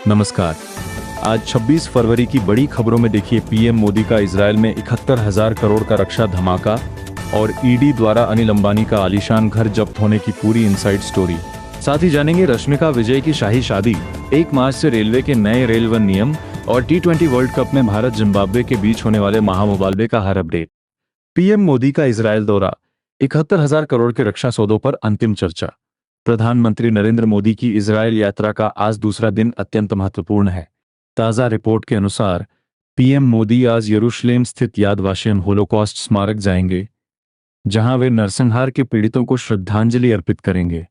नमस्कार। आज 26 फरवरी की बड़ी खबरों में देखिए पीएम मोदी का इजरायल में 71,000 करोड़ का रक्षा धमाका और ईडी द्वारा अनिल अंबानी का आलीशान घर जब्त होने की पूरी इनसाइड स्टोरी। साथ ही जानेंगे रश्मिका विजय की शाही शादी, 1 मार्च से रेलवे के नए रेल वन नियम और T20 वर्ल्ड कप में भारत जिम्बाब्वे के बीच होने वाले महामुकाबले का हर अपडेट। पीएम मोदी का इजरायल दौरा, 71,000 करोड़ के रक्षा सौदों पर अंतिम चर्चा। प्रधानमंत्री नरेंद्र मोदी की इजरायल यात्रा का आज दूसरा दिन अत्यंत महत्वपूर्ण है। ताज़ा रिपोर्ट के अनुसार पीएम मोदी आज यरूशलेम स्थित याद वाशियन होलोकॉस्ट स्मारक जाएंगे, जहां वे नरसंहार के पीड़ितों को श्रद्धांजलि अर्पित करेंगे।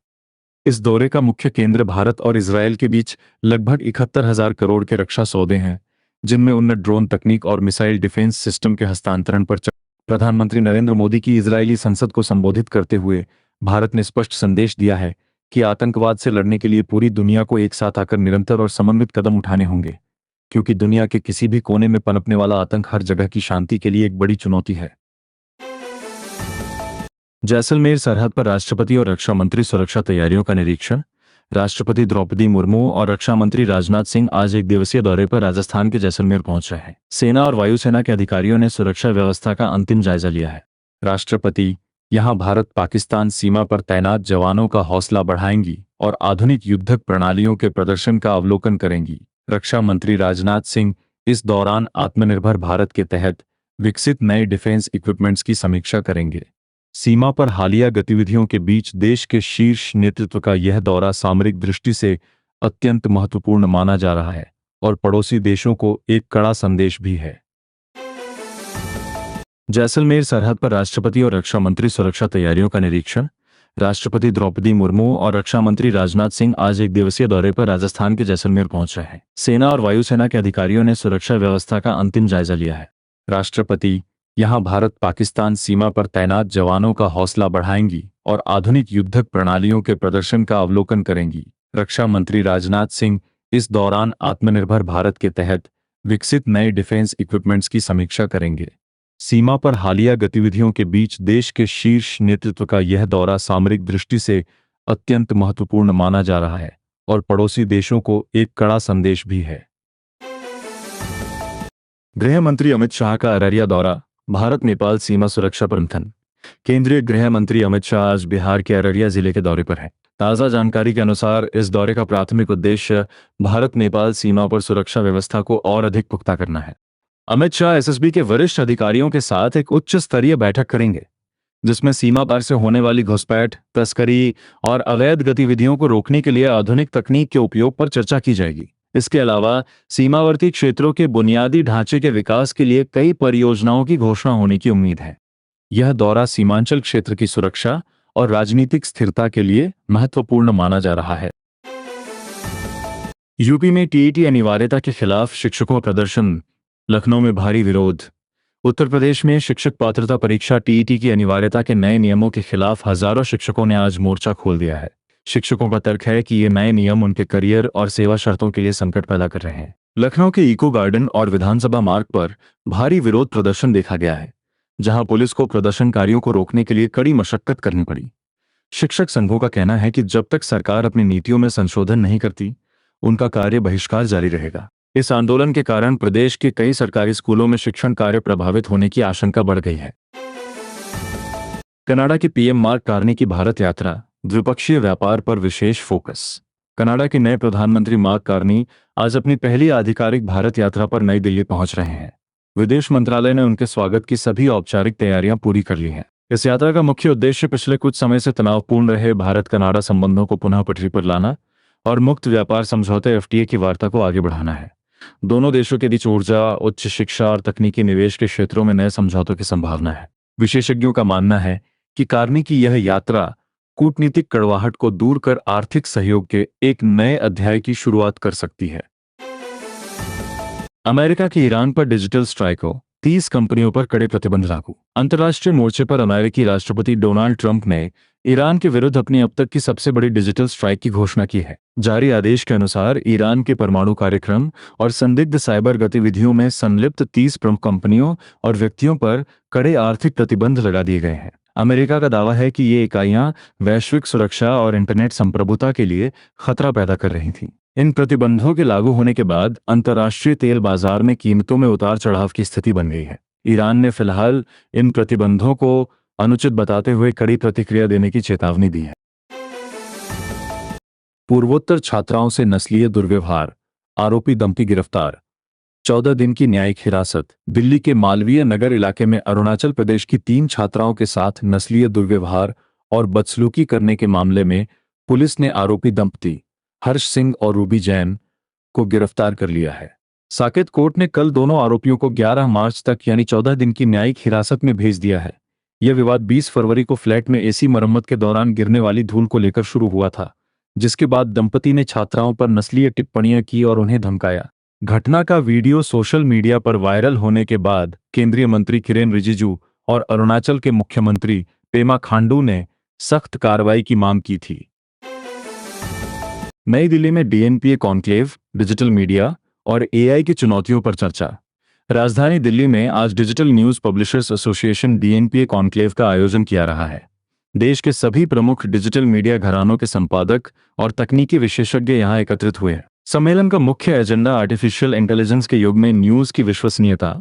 इस दौरे का मुख्य केंद्र भारत और इजरायल के बीच लगभग 71,000 करोड़ के रक्षा सौदे हैं, जिनमें उन्नत ड्रोन तकनीक और मिसाइल डिफेंस सिस्टम के हस्तांतरण पर प्रधानमंत्री नरेंद्र मोदी की इजरायली संसद को संबोधित करते हुए भारत ने स्पष्ट संदेश दिया है कि आतंकवाद से लड़ने के लिए पूरी दुनिया को एक साथ आकर निरंतर और समन्वित कदम उठाने होंगे, क्योंकि दुनिया के किसी भी कोने में पनपने वाला आतंक हर जगह की शांति के लिए एक बड़ी चुनौती है। जैसलमेर सरहद पर राष्ट्रपति और रक्षा मंत्री सुरक्षा तैयारियों का निरीक्षण। राष्ट्रपति द्रौपदी मुर्मू और रक्षा मंत्री राजनाथ सिंह आज एक दिवसीय दौरे पर राजस्थान के जैसलमेर पहुंच रहे हैं। सेना और वायुसेना के अधिकारियों ने सुरक्षा व्यवस्था का अंतिम जायजा लिया है। राष्ट्रपति यहां भारत पाकिस्तान सीमा पर तैनात जवानों का हौसला बढ़ाएंगी और आधुनिक युद्धक प्रणालियों के प्रदर्शन का अवलोकन करेंगी। रक्षा मंत्री राजनाथ सिंह इस दौरान आत्मनिर्भर भारत के तहत विकसित नए डिफेंस इक्विपमेंट्स की समीक्षा करेंगे। सीमा पर हालिया गतिविधियों के बीच देश के शीर्ष नेतृत्व का यह दौरा सामरिक दृष्टि से अत्यंत महत्वपूर्ण माना जा रहा है और पड़ोसी देशों को एक कड़ा संदेश भी है। जैसलमेर सरहद पर राष्ट्रपति और रक्षा मंत्री सुरक्षा तैयारियों का निरीक्षण। राष्ट्रपति द्रौपदी मुर्मू और रक्षा मंत्री राजनाथ सिंह आज एक दिवसीय दौरे पर राजस्थान के जैसलमेर पहुंच रहे हैं। सेना और वायुसेना के अधिकारियों ने सुरक्षा व्यवस्था का अंतिम जायजा लिया है। राष्ट्रपति यहां भारत पाकिस्तान सीमा पर तैनात जवानों का हौसला बढ़ाएंगी और आधुनिक युद्धक प्रणालियों के प्रदर्शन का अवलोकन करेंगी। रक्षा मंत्री राजनाथ सिंह इस दौरान आत्मनिर्भर भारत के तहत विकसित नए डिफेंस इक्विपमेंट्स की समीक्षा करेंगे। सीमा पर हालिया गतिविधियों के बीच देश के शीर्ष नेतृत्व का यह दौरा सामरिक दृष्टि से अत्यंत महत्वपूर्ण माना जा रहा है और पड़ोसी देशों को एक कड़ा संदेश भी है। गृह मंत्री अमित शाह का अररिया दौरा, भारत नेपाल सीमा सुरक्षा पर मंथन। केंद्रीय गृह मंत्री अमित शाह आज बिहार के अररिया जिले के दौरे पर हैं। ताज़ा जानकारी के अनुसार इस दौरे का प्राथमिक उद्देश्य भारत नेपाल सीमा पर सुरक्षा व्यवस्था को और अधिक पुख्ता करना है। अमित शाह एसएसबी के वरिष्ठ अधिकारियों के साथ एक उच्च स्तरीय बैठक करेंगे, जिसमें सीमा पार से होने वाली घुसपैठ, तस्करी और अवैध गतिविधियों को रोकने के लिए आधुनिक तकनीक के उपयोग पर चर्चा की जाएगी। इसके अलावा सीमावर्ती क्षेत्रों के बुनियादी ढांचे के विकास के लिए कई परियोजनाओं की घोषणा होने की उम्मीद है। यह दौरा सीमांचल क्षेत्र की सुरक्षा और राजनीतिक स्थिरता के लिए महत्वपूर्ण माना जा रहा है। यूपी में टीईटी अनिवार्यता के खिलाफ शिक्षकों का प्रदर्शन, लखनऊ में भारी विरोध। उत्तर प्रदेश में शिक्षक पात्रता परीक्षा टीईटी की अनिवार्यता के नए नियमों के खिलाफ हजारों शिक्षकों ने आज मोर्चा खोल दिया है। शिक्षकों का तर्क है कि ये नए नियम उनके करियर और सेवा शर्तों के लिए संकट पैदा कर रहे हैं। लखनऊ के इको गार्डन और विधानसभा मार्ग पर भारी विरोध प्रदर्शन देखा गया है, जहां पुलिस को प्रदर्शनकारियों को रोकने के लिए कड़ी मशक्कत करनी पड़ी। शिक्षक संघों का कहना है कि जब तक सरकार अपनी नीतियों में संशोधन नहीं करती, उनका कार्य बहिष्कार जारी रहेगा। इस आंदोलन के कारण प्रदेश के कई सरकारी स्कूलों में शिक्षण कार्य प्रभावित होने की आशंका बढ़ गई है। कनाडा के पीएम मार्क कार्नी की भारत यात्रा, द्विपक्षीय व्यापार पर विशेष फोकस। कनाडा के नए प्रधानमंत्री मार्क कार्नी आज अपनी पहली आधिकारिक भारत यात्रा पर नई दिल्ली पहुंच रहे हैं। विदेश मंत्रालय ने उनके स्वागत की सभी औपचारिक तैयारियां पूरी कर ली हैं। इस यात्रा का मुख्य उद्देश्य पिछले कुछ समय से तनावपूर्ण रहे भारत कनाडा संबंधों को पुनः पटरी पर लाना और मुक्त व्यापार समझौते एफटीए की वार्ता को आगे बढ़ाना है। दोनों देशों के बीच ऊर्जा, उच्च शिक्षा और तकनीकी निवेश के क्षेत्रों में नए समझौतों की संभावना है। विशेषज्ञों का मानना है कि कार्नी की यह यात्रा कूटनीतिक कड़वाहट को दूर कर आर्थिक सहयोग के एक नए अध्याय की शुरुआत कर सकती है। अमेरिका की ईरान पर डिजिटल स्ट्राइक हो, 30 कंपनियों पर कड़े प्रतिबंध लागू। अंतर्राष्ट्रीय मोर्चे पर अमेरिकी राष्ट्रपति डोनाल्ड ट्रंप ने ईरान के विरुद्ध अपनी अब तक की सबसे बड़ी डिजिटल स्ट्राइक की घोषणा की है। जारी आदेश के अनुसार ईरान के परमाणु कार्यक्रम और संदिग्ध साइबर गतिविधियों में संलिप्त 30 प्रमुख कंपनियों और व्यक्तियों पर कड़े आर्थिक प्रतिबंध लगा दिए गए हैं। अमेरिका का दावा है कि ये इकाइयां वैश्विक सुरक्षा और इंटरनेट संप्रभुता के लिए खतरा पैदा कर रही थीं। इन प्रतिबंधों के लागू होने के बाद अंतर्राष्ट्रीय तेल बाजार में कीमतों में उतार चढ़ाव की स्थिति बन गई है। ईरान ने फिलहाल इन प्रतिबंधों को अनुचित बताते हुए कड़ी प्रतिक्रिया देने की चेतावनी दी है। पूर्वोत्तर छात्राओं से नस्लीय दुर्व्यवहार, आरोपी दंपति गिरफ्तार। 14 दिन की न्यायिक हिरासत। दिल्ली के मालवीय नगर इलाके में अरुणाचल प्रदेश की 3 छात्राओं के साथ नस्लीय दुर्व्यवहार और बदसलूकी करने के मामले में पुलिस ने आरोपी दंपति हर्ष सिंह और रूबी जैन को गिरफ्तार कर लिया है। साकेत कोर्ट ने कल दोनों आरोपियों को 11 मार्च तक यानी 14 दिन की न्यायिक हिरासत में भेज दिया है। यह विवाद 20 फरवरी को फ्लैट में एसी मरम्मत के दौरान गिरने वाली धूल को लेकर शुरू हुआ था, जिसके बाद दंपति ने छात्राओं पर नस्लीय टिप्पणियां की और उन्हें धमकाया। घटना का वीडियो सोशल मीडिया पर वायरल होने के बाद केंद्रीय मंत्री किरेन रिजिजू और अरुणाचल के मुख्यमंत्री पेमा खांडू ने सख्त कार्रवाई की मांग की थी। नई दिल्ली में डीएनपीए कॉन्क्लेव, डिजिटल मीडिया और एआई की चुनौतियों पर चर्चा। राजधानी दिल्ली में आज digital news publishers association DNPA conclave का आयोजन किया रहा है। देश के सभी प्रमुख डिजिटल मीडिया घरानों के संपादक और तकनीकी विशेषज्ञ यहां एकत्रित हुए हैं। सम्मेलन का मुख्य एजेंडा आर्टिफिशियल इंटेलिजेंस के युग में न्यूज की विश्वसनीयता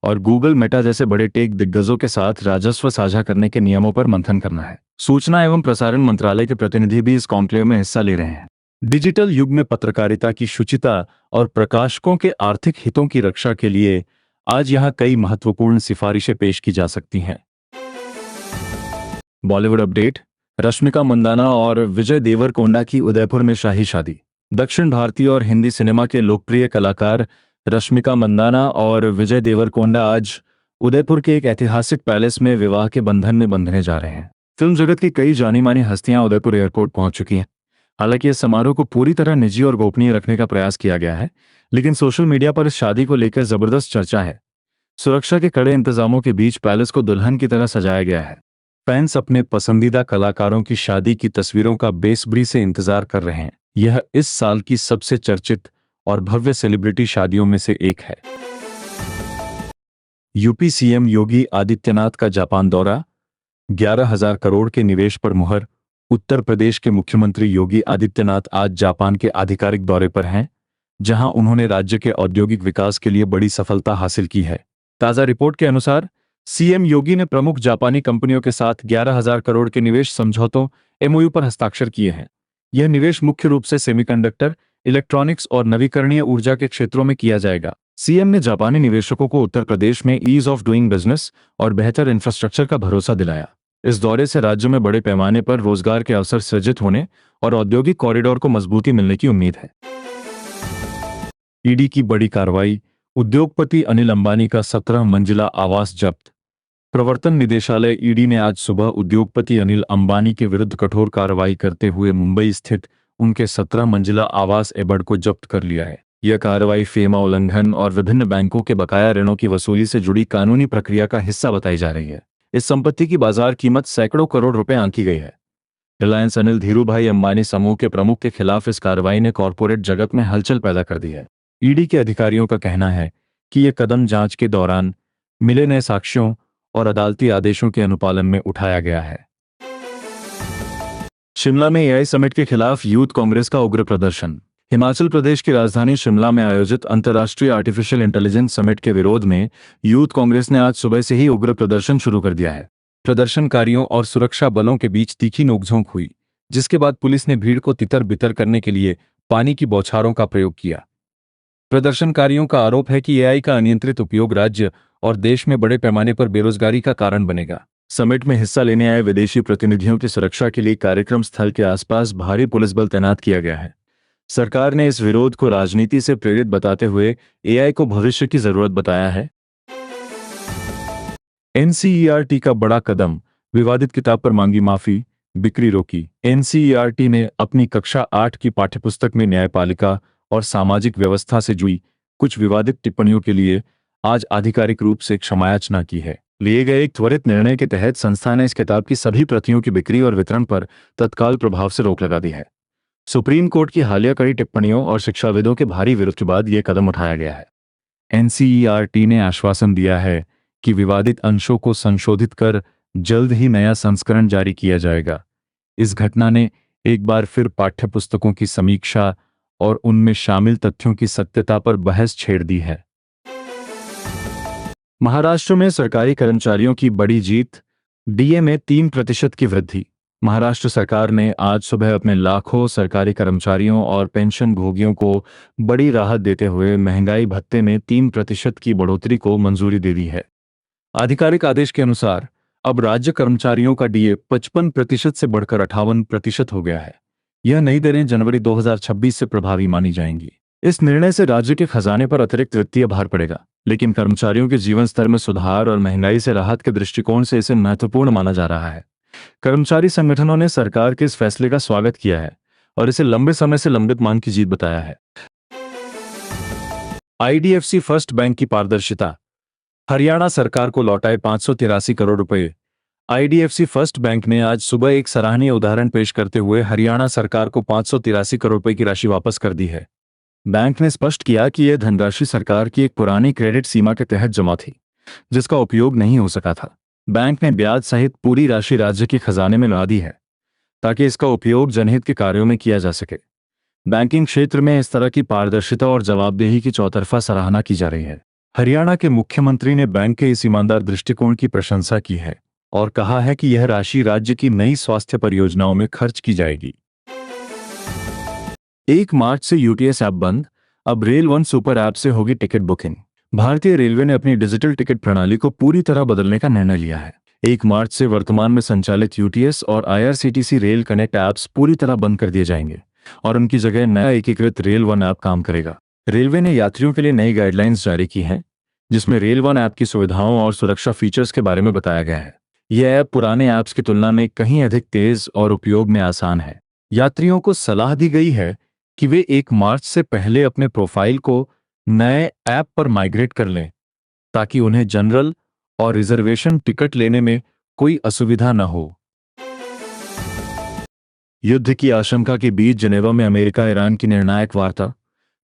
और गूगल मेटा जैसे बड़े टेक दिग्गजों के साथ राजस्व साझा करने के नियमों पर मंथन करना है। सूचना एवं प्रसारण मंत्रालय के प्रतिनिधि भी इस कॉन्क्लेव में हिस्सा ले रहे हैं। डिजिटल युग में पत्रकारिता की शुचिता और प्रकाशकों के आर्थिक हितों की रक्षा के लिए आज यहां कई महत्वपूर्ण सिफारिशें पेश की जा सकती हैं। बॉलीवुड अपडेट। रश्मिका मंदाना और विजय देवरकोंडा की उदयपुर में शाही शादी। दक्षिण भारतीय और हिंदी सिनेमा के लोकप्रिय कलाकार रश्मिका मंदाना और विजय देवरकोंडा आज उदयपुर के एक ऐतिहासिक पैलेस में विवाह के बंधन में बंधने जा रहे हैं। फिल्म जगत की कई जानी मानी हस्तियां उदयपुर एयरपोर्ट पहुंच चुकी हैं। हालांकि इस समारोह को पूरी तरह निजी और गोपनीय रखने का प्रयास किया गया है, लेकिन सोशल मीडिया पर इस शादी को लेकर जबरदस्त चर्चा है। सुरक्षा के कड़े इंतजामों के बीच पैलेस को दुल्हन की तरह सजाया गया है। फैंस अपने पसंदीदा कलाकारों की शादी की तस्वीरों का बेसब्री से इंतजार कर रहे हैं। यह इस साल की सबसे चर्चित और भव्य सेलिब्रिटी शादियों में से एक है। यूपी सीएम योगी आदित्यनाथ का जापान दौरा, 11,000 करोड़ के निवेश पर मुहर। उत्तर प्रदेश के मुख्यमंत्री योगी आदित्यनाथ आज जापान के आधिकारिक दौरे पर हैं, जहां उन्होंने राज्य के औद्योगिक विकास के लिए बड़ी सफलता हासिल की है। ताजा रिपोर्ट के अनुसार सीएम योगी ने प्रमुख जापानी कंपनियों के साथ 11,000 करोड़ के निवेश समझौतों एमओयू पर हस्ताक्षर किए हैं। यह निवेश मुख्य रूप से सेमीकंडक्टर, इलेक्ट्रॉनिक्स और नवीकरणीय ऊर्जा के क्षेत्रों में किया जाएगा। सीएम ने जापानी निवेशकों को उत्तर प्रदेश में ईज ऑफ डूइंग बिजनेस और बेहतर इंफ्रास्ट्रक्चर का भरोसा दिलाया। इस दौरे से राज्य में बड़े पैमाने पर रोजगार के अवसर सृजित होने और औद्योगिक कॉरिडोर को मजबूती मिलने की उम्मीद है। ईडी की बड़ी कार्रवाई। उद्योगपति अनिल अंबानी का 17 मंजिला आवास जब्त। प्रवर्तन निदेशालय ईडी ने आज सुबह उद्योगपति अनिल अंबानी के विरुद्ध कठोर कार्रवाई करते हुए मुंबई स्थित उनके 17 मंजिला आवास एबड को जब्त कर लिया है। यह कार्रवाई फेमा उल्लंघन और विभिन्न बैंकों के बकाया ऋणों की वसूली से जुड़ी कानूनी प्रक्रिया का हिस्सा बताई जा रही है। इस संपत्ति की बाजार कीमत सैकड़ों करोड़ रुपए आंकी गई है। रिलायंस अनिल धीरूभाई अंबानी समूह के प्रमुख के खिलाफ इस कार्रवाई ने कॉरपोरेट जगत में हलचल पैदा कर दी है। ईडी के अधिकारियों का कहना है कि यह कदम जांच के दौरान मिले नए साक्ष्यों और अदालती आदेशों के अनुपालन में उठाया गया है। शिमला में एआई समिट के खिलाफ यूथ कांग्रेस का उग्र प्रदर्शन। हिमाचल प्रदेश की राजधानी शिमला में आयोजित अंतर्राष्ट्रीय आर्टिफिशियल इंटेलिजेंस समिट के विरोध में यूथ कांग्रेस ने आज सुबह से ही उग्र प्रदर्शन शुरू कर दिया है। प्रदर्शनकारियों और सुरक्षा बलों के बीच तीखी नोकझोंक हुई, जिसके बाद पुलिस ने भीड़ को तितर बितर करने के लिए पानी की बौछारों का प्रयोग किया। प्रदर्शनकारियों का आरोप है कि एआई का अनियंत्रित उपयोग राज्य और देश में बड़े पैमाने पर बेरोजगारी का कारण बनेगा। समिट में हिस्सा लेने आए विदेशी प्रतिनिधियों की सुरक्षा के लिए कार्यक्रम स्थल के आसपास भारी पुलिस बल तैनात किया गया है। सरकार ने इस विरोध को राजनीति से प्रेरित बताते हुए एआई को भविष्य की जरूरत बताया है। एनसीईआरटी का बड़ा कदम। विवादित किताब पर मांगी माफी, बिक्री रोकी। एनसीईआरटी ने अपनी कक्षा 8 की पाठ्यपुस्तक में न्यायपालिका और सामाजिक व्यवस्था से जुड़ी कुछ विवादित टिप्पणियों के लिए आज आधिकारिक रूप से क्षमा याचना की है। लिए गए एक त्वरित निर्णय के तहत संस्था ने इस किताब की सभी प्रतियों की बिक्री और वितरण पर तत्काल प्रभाव से रोक लगा दी है। सुप्रीम कोर्ट की हालिया कड़ी टिप्पणियों और शिक्षाविदों के भारी विरोध के बाद यह कदम उठाया गया है। एनसीईआरटी ने आश्वासन दिया है कि विवादित अंशों को संशोधित कर जल्द ही नया संस्करण जारी किया जाएगा। इस घटना ने एक बार फिर पाठ्यपुस्तकों की समीक्षा और उनमें शामिल तथ्यों की सत्यता पर बहस छेड़ दी है। महाराष्ट्र में सरकारी कर्मचारियों की बड़ी जीत, डीए में 3% की वृद्धि। महाराष्ट्र सरकार ने आज सुबह अपने लाखों सरकारी कर्मचारियों और पेंशन भोगियों को बड़ी राहत देते हुए महंगाई भत्ते में 3% की बढ़ोतरी को मंजूरी दे दी है। आधिकारिक आदेश के अनुसार अब राज्य कर्मचारियों का डीए 55% से बढ़कर 58% हो गया है। यह नई दरें जनवरी 2026 से प्रभावी मानी जाएंगी। इस निर्णय से राज्य के खजाने पर अतिरिक्त वित्तीय भार पड़ेगा, लेकिन कर्मचारियों के जीवन स्तर में सुधार और महंगाई से राहत के दृष्टिकोण से इसे महत्वपूर्ण माना जा रहा है। कर्मचारी संगठनों ने सरकार के इस फैसले का स्वागत किया है और इसे लंबे समय से लंबित मांग की जीत बताया है। आईडीएफसी फर्स्ट बैंक की पारदर्शिता, हरियाणा सरकार को लौटाए 583 करोड़ रुपए। आईडीएफसी फर्स्ट बैंक ने आज सुबह एक सराहनीय उदाहरण पेश करते हुए हरियाणा सरकार को 583 करोड़ रुपए की राशि वापस कर दी है। बैंक ने स्पष्ट किया कि यह धनराशि सरकार की एक पुरानी क्रेडिट सीमा के तहत जमा थी, जिसका उपयोग नहीं हो सका था। बैंक ने ब्याज सहित पूरी राशि राज्य के खजाने में ला दी है ताकि इसका उपयोग जनहित के कार्यों में किया जा सके। बैंकिंग क्षेत्र में इस तरह की पारदर्शिता और जवाबदेही की चौतरफा सराहना की जा रही है। हरियाणा के मुख्यमंत्री ने बैंक के इस ईमानदार दृष्टिकोण की प्रशंसा की है और कहा है कि यह राशि राज्य की नई स्वास्थ्य परियोजनाओं में खर्च की जाएगी। 1 मार्च से यूटीएस ऐप बंद, अब रेल वन सुपर ऐप से होगी टिकट बुकिंग। भारतीय रेलवे ने अपनी डिजिटल टिकट प्रणाली को पूरी तरह बदलने का निर्णय लिया है। 1 मार्च से वर्तमान में संचालित यूटीएस और आईआरसीटीसी रेल कनेक्ट ऐप्स पूरी तरह बंद कर दिए जाएंगे और उनकी जगह नया एकीकृत रेल वन ऐप काम करेगा। रेलवे ने यात्रियों के लिए नई गाइडलाइंस जारी की हैं, जिसमें रेल वन ऐप की सुविधाओं और सुरक्षा फीचर्स के बारे में बताया गया है। यह ऐप पुराने ऐप्स की तुलना में कहीं अधिक तेज और उपयोग में आसान है। यात्रियों को सलाह दी गई है कि वे 1 मार्च से पहले अपने प्रोफाइल को नए ऐप पर माइग्रेट कर लें ताकि उन्हें जनरल और रिजर्वेशन टिकट लेने में कोई असुविधा न हो। युद्ध की आशंका के बीच जिनेवा में अमेरिका ईरान की निर्णायक वार्ता।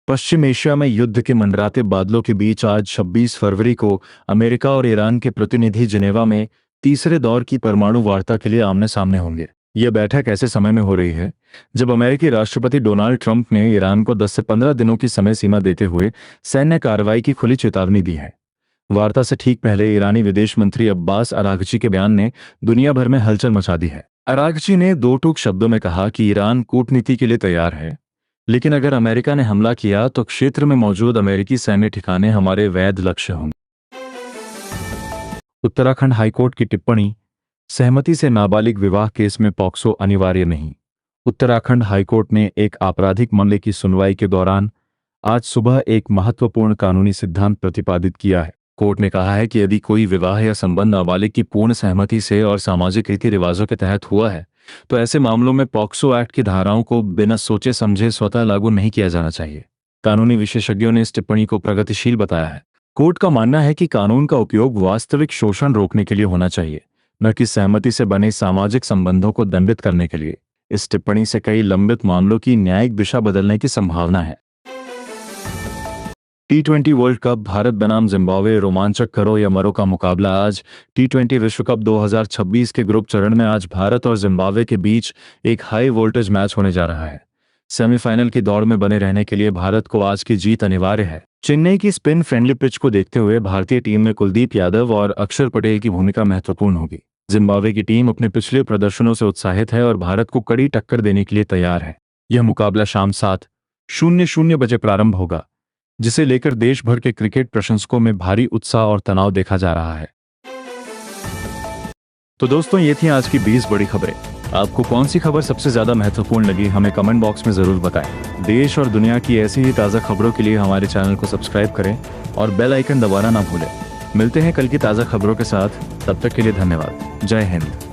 पश्चिम एशिया में युद्ध के मंडराते बादलों के बीच आज 26 फरवरी को अमेरिका और ईरान के प्रतिनिधि जिनेवा में तीसरे दौर की परमाणु वार्ता के लिए आमने सामने होंगे। यह बैठक ऐसे समय में हो रही है जब अमेरिकी राष्ट्रपति डोनाल्ड ट्रंप ने ईरान को 10 से 15 दिनों की समय सीमा देते हुए सैन्य कार्रवाई की खुली चेतावनी दी है। वार्ता से ठीक पहले ईरानी विदेश मंत्री अब्बास अरागची के बयान ने दुनिया भर में हलचल मचा दी है। अरागची ने 2 टूक शब्दों में कहा कि ईरान कूटनीति के लिए तैयार है, लेकिन अगर अमेरिका ने हमला किया तो क्षेत्र में मौजूद अमेरिकी सैन्य ठिकाने हमारे वैध लक्ष्य होंगे। उत्तराखंड हाईकोर्ट की टिप्पणी, सहमति से नाबालिग विवाह केस में पॉक्सो अनिवार्य नहीं। उत्तराखंड हाईकोर्ट ने एक आपराधिक मामले की सुनवाई के दौरान आज सुबह एक महत्वपूर्ण कानूनी सिद्धांत प्रतिपादित किया है। कोर्ट ने कहा है कि यदि कोई विवाह या संबंध नाबालिग की पूर्ण सहमति से और सामाजिक रीति रिवाजों के तहत हुआ है तो ऐसे मामलों में पॉक्सो एक्ट की धाराओं को बिना सोचे समझे स्वतः लागू नहीं किया जाना चाहिए। कानूनी विशेषज्ञों ने इस टिप्पणी को प्रगतिशील बताया है। कोर्ट का मानना है कि कानून का उपयोग वास्तविक शोषण रोकने के लिए होना चाहिए, न कि सहमति से बने सामाजिक संबंधों को दंडित करने के लिए। इस टिप्पणी से कई लंबित मामलों की न्यायिक दिशा बदलने की संभावना है। T20 वर्ल्ड कप भारत बनाम जिम्बाब्वे, रोमांचक करो या मरो का मुकाबला आज। T20 विश्व कप 2026 के ग्रुप चरण में आज भारत और जिम्बाब्वे के बीच एक हाई वोल्टेज मैच होने जा रहा है। सेमीफाइनल की दौड़ में बने रहने के लिए भारत को आज की जीत अनिवार्य है। चेन्नई की स्पिन फ्रेंडली पिच को देखते हुए भारतीय टीम में कुलदीप यादव और अक्षर पटेल की भूमिका महत्वपूर्ण होगी। जिम्बाब्वे की टीम अपने पिछले प्रदर्शनों से उत्साहित है और भारत को कड़ी टक्कर देने के लिए तैयार है। यह मुकाबला शाम 7:00 बजे प्रारंभ होगा, जिसे लेकर देश भर के क्रिकेट प्रशंसकों में भारी उत्साह और तनाव देखा जा रहा है। तो दोस्तों, ये थी आज की 20 बड़ी खबरें। आपको कौन सी खबर सबसे ज्यादा महत्वपूर्ण लगी, हमें कमेंट बॉक्स में जरूर बताएं। देश और दुनिया की ऐसी ही ताज़ा खबरों के लिए हमारे चैनल को सब्सक्राइब करें और बेल आइकन दबाना ना भूलें। मिलते हैं कल की ताज़ा खबरों के साथ, तब तक के लिए धन्यवाद। जय हिंद।